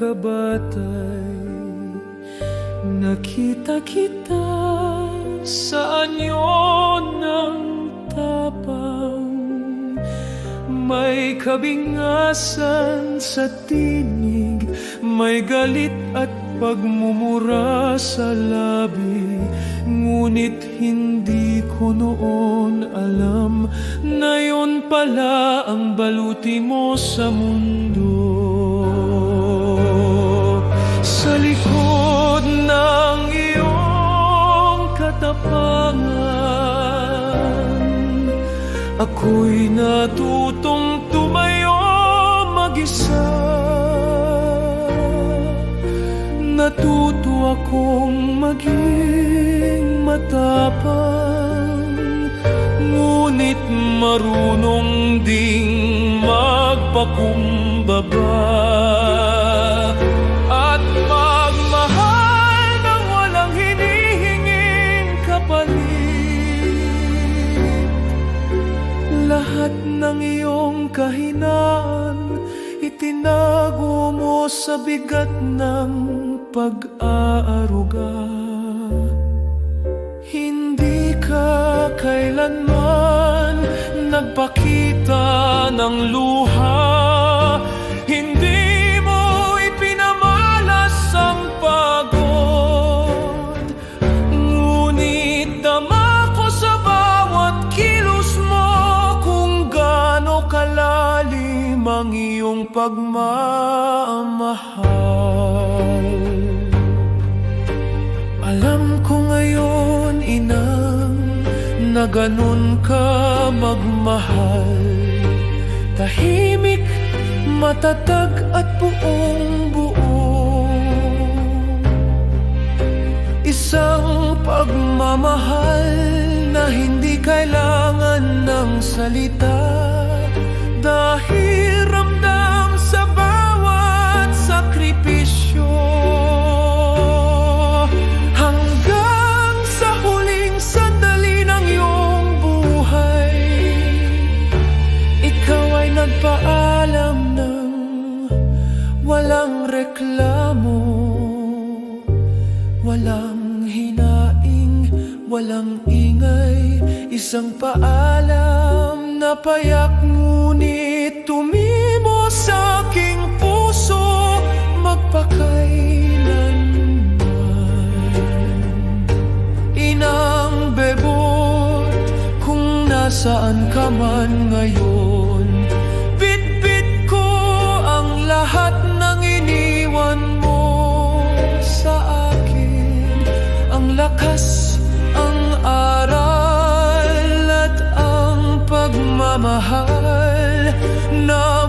pagkabatay, nakita kita sa anyo ng tapang. May kabingasan sa tinig, may galit at pagmumura sa labi. Ngunit hindi ko noon alam na yun pala ang baluti mo sa mundo. Sa likod ng iyong katapangan, ako'y natutong tumayo mag-isa. Natuto akong maging matapang, ngunit marunong ding magpakumbaba at magmahal ng walang hinihinging kapalit. Lahat ng iyong kahinaan itinago mo sa bigat ng pag-aaruga. Hindi ka kailanman nagpakita ng luha. Hindi mo ipinamalas ang pagod, ngunit dama ko sa bawat kilos mo kung gaano kalalim ang iyong pagmamahal. Alam ko ngayon, inang, na ganun ka magmahal. Tahimik, matatag at buong buo. Isang pagmamahal na hindi kailangan ng salita, dahil ramdam sa bawat sakripisyo. Hanggang sa huling sandali ng iyong buhay, ikaw ay nagpaalam ng walang reklamo, walang hinaing, walang ingay. Isang paalam na payak, ngunit tumimo sa aking puso magpakailanman. Inang Bebot, kung nasaan ka man ngayon, bit-bit ko ang lahat ng iniwan mo sa akin. Ang lakas, ang aral at ang pagmamahal na